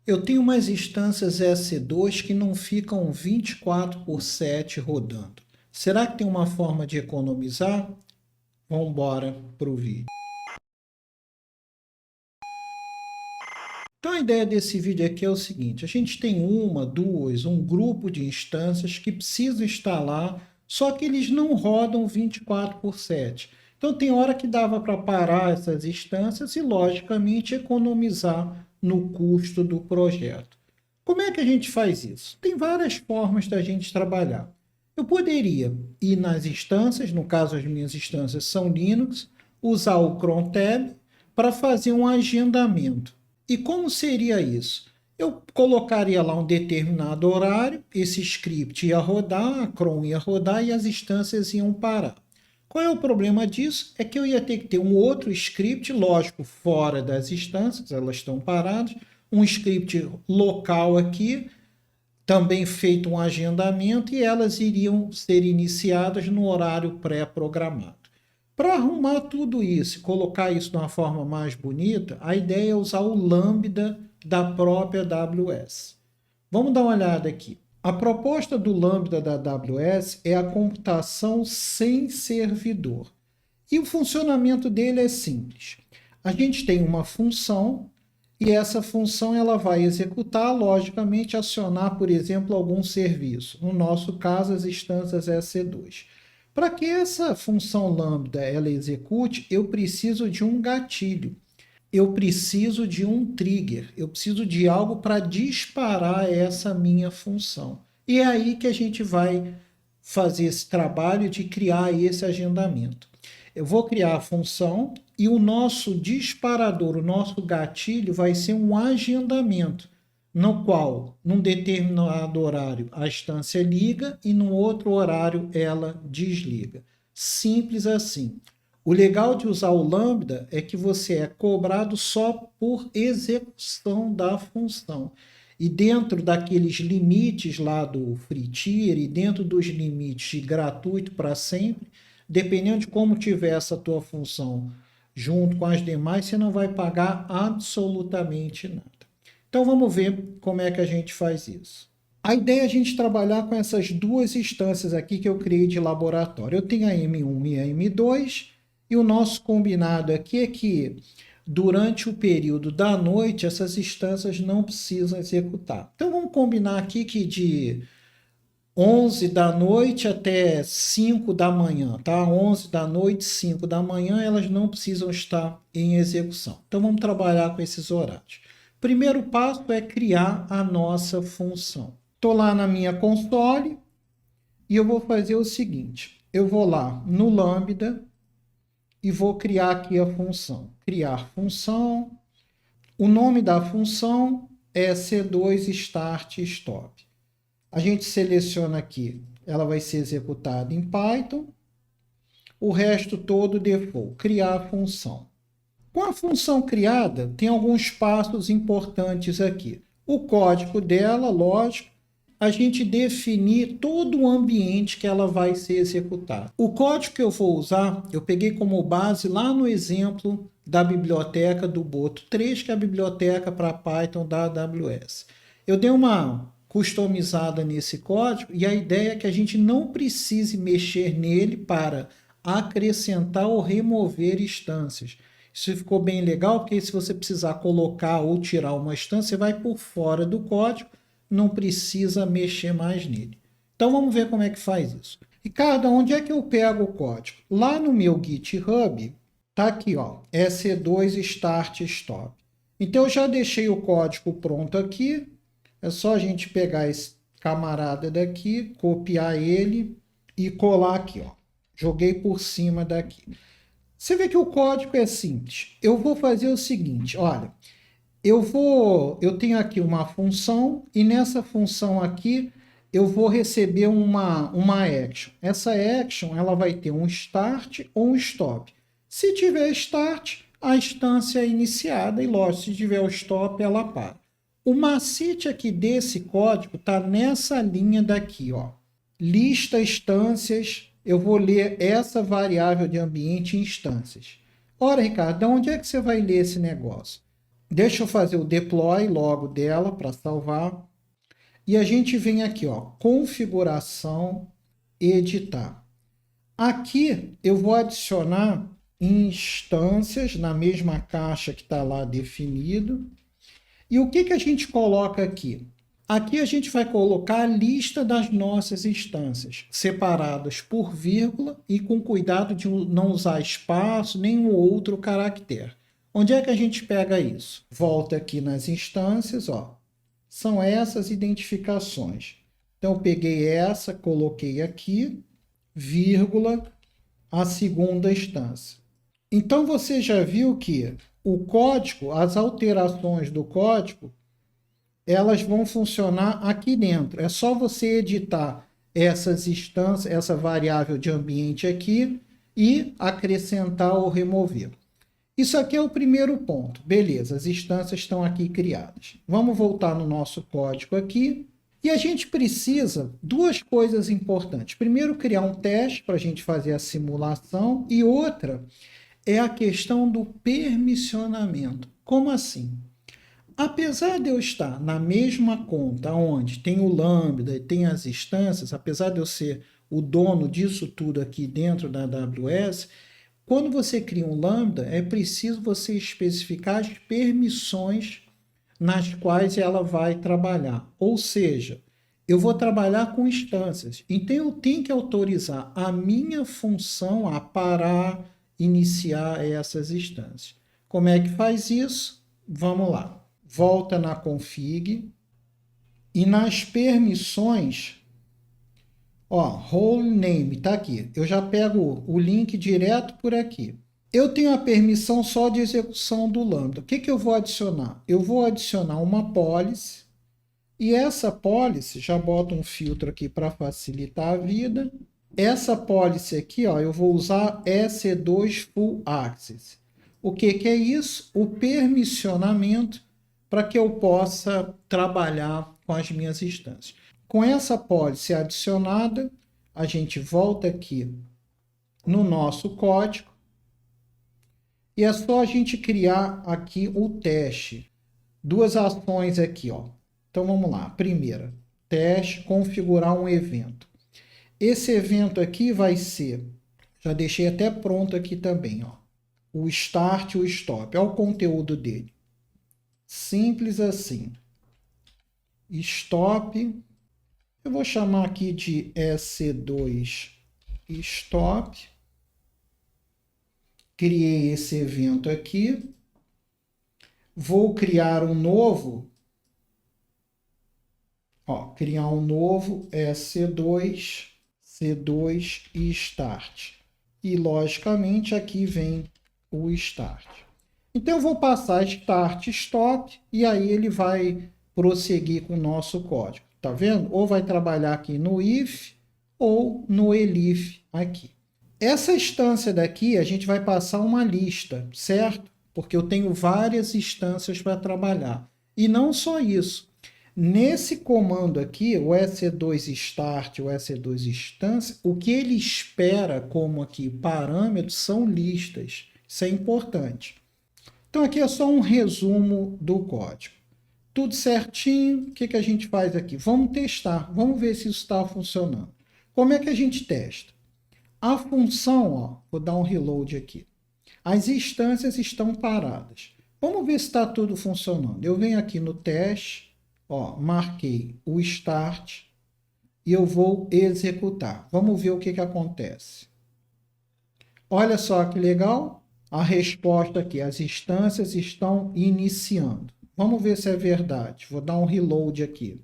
Eu tenho umas instâncias EC2 que não ficam 24/7 rodando. Será que tem uma forma de economizar? Vamos embora para o vídeo. Então a ideia desse vídeo aqui é o seguinte: a gente tem uma, duas, um grupo de instâncias que precisam instalar, só que eles não rodam 24/7. Então tem hora que dava para parar essas instâncias e, logicamente, economizar no custo do projeto. Como é que a gente faz isso? Tem várias formas da gente trabalhar. Eu poderia ir nas instâncias, no caso as minhas instâncias são Linux, usar o cron tab para fazer um agendamento. E como seria isso? Eu colocaria lá um determinado horário, esse script ia rodar, a cron ia rodar e as instâncias iam parar. Qual é o problema disso? É que eu ia ter que ter um outro script, lógico, fora das instâncias, elas estão paradas, um script local aqui, também feito um agendamento, e elas iriam ser iniciadas no horário pré-programado. Para arrumar tudo isso e colocar isso de uma forma mais bonita, a ideia é usar o Lambda da própria AWS. Vamos dar uma olhada aqui. A proposta do Lambda da AWS é a computação sem servidor. E o funcionamento dele é simples. A gente tem uma função e essa função ela vai executar, logicamente, acionar, por exemplo, algum serviço. No nosso caso, as instâncias EC2. Para que essa função lambda ela execute, eu preciso de um gatilho. Eu preciso de um trigger. Eu preciso de algo para disparar essa minha função. E é aí que a gente vai fazer esse trabalho de criar esse agendamento. Eu vou criar a função e o nosso disparador, o nosso gatilho vai ser um agendamento, no qual, num determinado horário, a instância liga e no outro horário ela desliga. Simples assim. O legal de usar o Lambda é que você é cobrado só por execução da função. E dentro daqueles limites lá do free tier e dentro dos limites de gratuito para sempre, dependendo de como tiver essa tua função junto com as demais, você não vai pagar absolutamente nada. Então vamos ver como é que a gente faz isso. A ideia é a gente trabalhar com essas duas instâncias aqui que eu criei de laboratório. Eu tenho a M1 e a M2, e o nosso combinado aqui é que durante o período da noite essas instâncias não precisam executar. Então vamos combinar aqui que de 11 da noite até 5 da manhã, tá? 11 da noite, 5 da manhã, elas não precisam estar em execução. Então vamos trabalhar com esses horários. Primeiro passo é criar a nossa função. Estou lá na minha console e eu vou fazer o seguinte. Eu vou lá no Lambda e vou criar aqui a função. Criar função. O nome da função é C2 Start Stop. A gente seleciona aqui, ela vai ser executada em Python. O resto todo default, criar função. Com a função criada, tem alguns passos importantes aqui. O código dela, lógico, a gente definir todo o ambiente que ela vai ser executada. O código que eu vou usar, eu peguei como base lá no exemplo da biblioteca do Boto 3, que é a biblioteca para Python da AWS. Eu dei uma customizada nesse código e a ideia é que a gente não precise mexer nele para acrescentar ou remover instâncias. Isso ficou bem legal, porque se você precisar colocar ou tirar uma instância, você vai por fora do código, não precisa mexer mais nele. Então vamos ver como é que faz isso. Ricardo, onde é que eu pego o código? Lá no meu GitHub, tá aqui, ó, EC2 Start Stop. Então eu já deixei o código pronto aqui. É só a gente pegar esse camarada daqui, copiar ele e colar aqui, ó. Joguei por cima daqui. Você vê que o código é simples. Eu vou fazer o seguinte, olha, eu tenho aqui uma função e nessa função aqui eu vou receber uma action. Essa action ela vai ter um start ou um stop. Se tiver start, a instância é iniciada e, lógico, se tiver o stop, ela para. O macete aqui desse código está nessa linha daqui, ó. Lista instâncias, eu vou ler essa variável de ambiente em instâncias. Ora, Ricardo, de onde é que você vai ler esse negócio? Deixa eu fazer o deploy logo dela para salvar. E a gente vem aqui, ó, configuração, editar. Aqui eu vou adicionar instâncias na mesma caixa que está lá definido. E o que, que a gente coloca aqui? Aqui a gente vai colocar a lista das nossas instâncias, separadas por vírgula e com cuidado de não usar espaço, nenhum outro caractere. Onde é que a gente pega isso? Volta aqui nas instâncias, ó. São essas identificações. Então, eu peguei essa, coloquei aqui, vírgula, a segunda instância. Então, você já viu que o código, as alterações do código, elas vão funcionar aqui dentro. É só você editar essas instâncias, essa variável de ambiente aqui e acrescentar ou remover. Isso aqui é o primeiro ponto. Beleza, as instâncias estão aqui criadas. Vamos voltar no nosso código aqui. E a gente precisa duas coisas importantes. Primeiro, criar um teste para a gente fazer a simulação. E outra é a questão do permissionamento. Como assim? Apesar de eu estar na mesma conta, onde tem o Lambda e tem as instâncias, apesar de eu ser o dono disso tudo aqui dentro da AWS, quando você cria um Lambda, é preciso você especificar as permissões nas quais ela vai trabalhar. Ou seja, eu vou trabalhar com instâncias. Então, eu tenho que autorizar a minha função a parar, iniciar essas instâncias. Como é que faz isso? Vamos lá. Volta na config e nas permissões, ó, role name, tá aqui. Eu já pego o link direto por aqui. Eu tenho a permissão só de execução do Lambda. O que, que eu vou adicionar? Eu vou adicionar uma policy e essa policy, já boto um filtro aqui para facilitar a vida. Essa policy aqui, ó, eu vou usar EC2 Full Access. O que, que é isso? O permissionamento para que eu possa trabalhar com as minhas instâncias. Com essa policy adicionada, a gente volta aqui no nosso código e é só a gente criar aqui o teste. Duas ações aqui, ó. Então vamos lá. Primeira, teste, configurar um evento. Esse evento aqui vai ser, já deixei até pronto aqui também, ó. O start e o stop. Olha o conteúdo dele. Simples assim. Stop. Eu vou chamar aqui de EC2 stop. Criei esse evento aqui. Vou criar um novo. Ó, criar um novo EC2, C2 e start. E, logicamente, aqui vem o start. Então, eu vou passar start, stop, e aí ele vai prosseguir com o nosso código. Tá vendo? Ou vai trabalhar aqui no if ou no elif aqui. Essa instância daqui, a gente vai passar uma lista, certo? Porque eu tenho várias instâncias para trabalhar. E não só isso. Nesse comando aqui, o EC2 start, o EC2 instância, o que ele espera como aqui parâmetros são listas. Isso é importante. Então, aqui é só um resumo do código. Tudo certinho, o que, que a gente faz aqui? Vamos testar, vamos ver se isso está funcionando. Como é que a gente testa? A função, ó, vou dar um reload aqui. As instâncias estão paradas. Vamos ver se está tudo funcionando. Eu venho aqui no teste, ó, marquei o start e eu vou executar. Vamos ver o que, que acontece. Olha só que legal. A resposta aqui, as instâncias estão iniciando. Vamos ver se é verdade. Vou dar um reload aqui.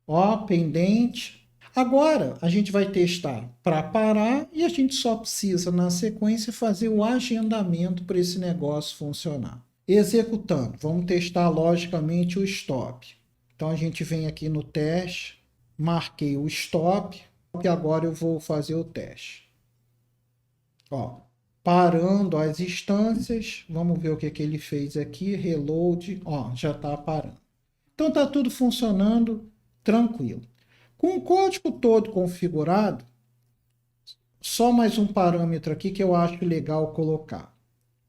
Ó, pendente. Agora, a gente vai testar para parar e a gente só precisa, na sequência, fazer o agendamento para esse negócio funcionar. Executando. Vamos testar, logicamente, o stop. Então, a gente vem aqui no teste, marquei o stop e agora eu vou fazer o teste. Ó, parando as instâncias, vamos ver o que, que ele fez aqui, reload, ó, já está parando. Então está tudo funcionando tranquilo. Com o código todo configurado, só mais um parâmetro aqui que eu acho legal colocar.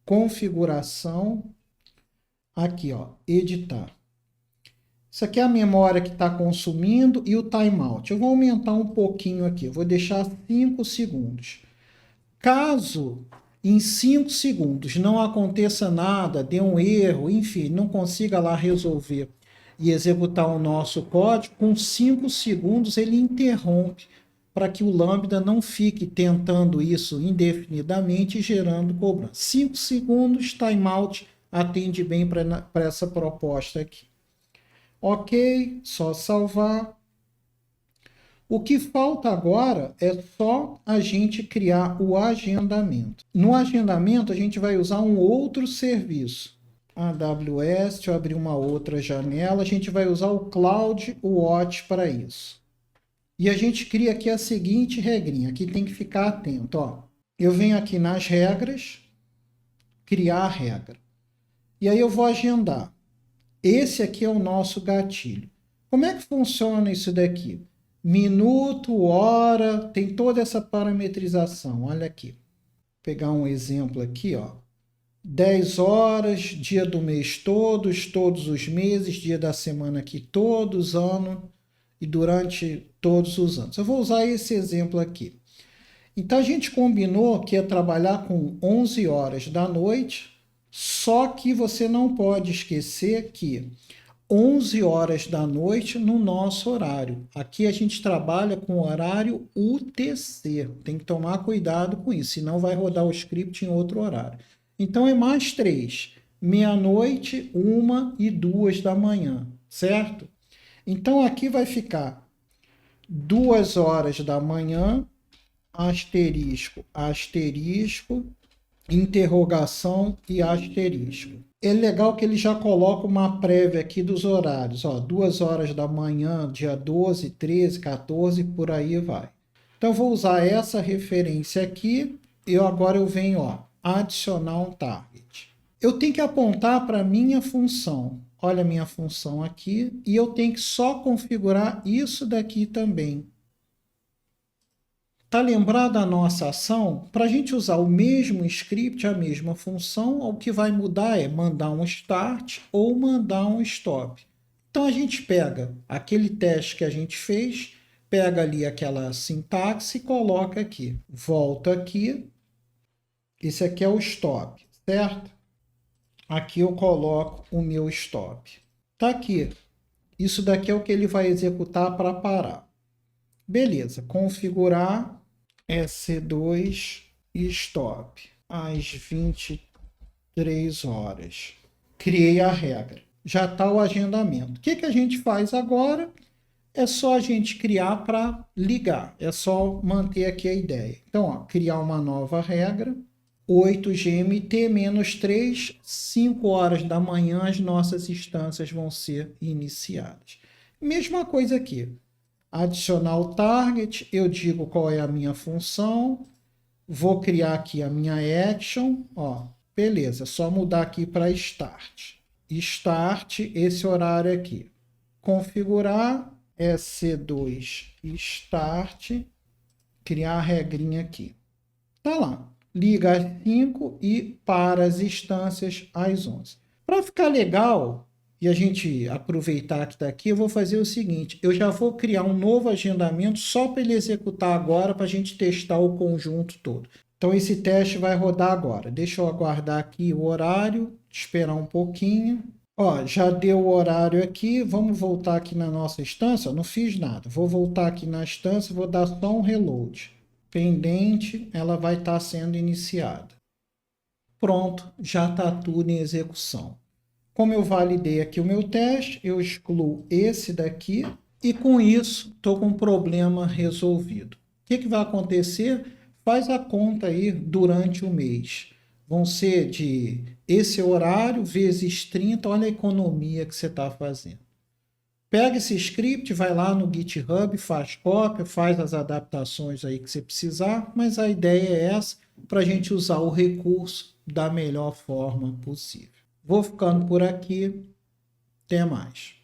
Configuração, Aqui, ó, editar. Isso aqui é a memória que está consumindo e o timeout. Eu vou aumentar um pouquinho aqui, eu vou deixar 5 segundos. Caso em 5 segundos não aconteça nada, dê um erro, enfim, não consiga lá resolver e executar o nosso código, com 5 segundos ele interrompe para que o Lambda não fique tentando isso indefinidamente e gerando cobrança. 5 segundos, timeout, atende bem para essa proposta aqui. Ok, só salvar. O que falta agora é só a gente criar o agendamento. No agendamento, a gente vai usar um outro serviço. AWS, deixa eu abrir uma outra janela. A gente vai usar o CloudWatch para isso. E a gente cria aqui a seguinte regrinha. Aqui tem que ficar atento. Ó. Eu venho aqui nas regras, criar a regra. E aí eu vou agendar. Esse aqui é o nosso gatilho. Como é que funciona isso daqui? Minuto, hora, tem toda essa parametrização. Olha aqui. Vou pegar um exemplo aqui, ó. 10 horas, dia do mês todos os meses, dia da semana aqui todos, ano e durante todos os anos. Eu vou usar esse exemplo aqui. Então, a gente combinou que ia trabalhar com 11 horas da noite, só que você não pode esquecer que 11 horas da noite no nosso horário. Aqui a gente trabalha com horário UTC. Tem que tomar cuidado com isso, senão vai rodar o script em outro horário. Então é mais 3. Meia-noite, 1 e 2 da manhã, certo? Então aqui vai ficar 2 horas da manhã, asterisco, asterisco, interrogação e asterisco. É legal que ele já coloca uma prévia aqui dos horários, ó, 2 horas da manhã, dia 12, 13, 14, por aí vai. Então eu vou usar essa referência aqui e agora eu venho, ó, adicionar um target. Eu tenho que apontar para a minha função. Olha a minha função aqui e eu tenho que só configurar isso daqui também. Está lembrado a nossa ação? Para a gente usar o mesmo script, a mesma função, o que vai mudar é mandar um start ou mandar um stop. Então a gente pega aquele teste que a gente fez, pega ali aquela sintaxe e coloca aqui. Volto aqui. Esse aqui é o stop, certo? Aqui eu coloco o meu stop. Está aqui. Isso daqui é o que ele vai executar para parar. Beleza, configurar EC2 stop às 23 horas. Criei a regra. Já está o agendamento. O que a gente faz agora? É só a gente criar para ligar. É só manter aqui a ideia. Então, ó, criar uma nova regra. 8 GMT-3, 5 horas da manhã, as nossas instâncias vão ser iniciadas. Mesma coisa aqui. Adicionar o target, eu digo qual é a minha função, vou criar aqui a minha action, ó, beleza, só mudar aqui para start. Start, esse horário aqui. Configurar, EC2 start, criar a regrinha aqui. Tá lá, liga às 5 e para as instâncias às 11. Para ficar legal, e a gente aproveitar que está aqui, eu vou fazer o seguinte, eu já vou criar um novo agendamento só para ele executar agora, para a gente testar o conjunto todo. Então esse teste vai rodar agora. Deixa eu aguardar aqui o horário, esperar um pouquinho. Ó, já deu o horário aqui, vamos voltar aqui na nossa instância, não fiz nada. Vou voltar aqui na instância, vou dar só um reload. Pendente, ela vai estar sendo iniciada. Pronto, já está tudo em execução. Como eu validei aqui o meu teste, eu excluo esse daqui e com isso estou com o problema resolvido. O que vai acontecer? Faz a conta aí durante o mês. Vão ser de esse horário vezes 30, olha a economia que você está fazendo. Pega esse script, vai lá no GitHub, faz cópia, faz as adaptações aí que você precisar, mas a ideia é essa, para a gente usar o recurso da melhor forma possível. Vou ficando por aqui. Até mais.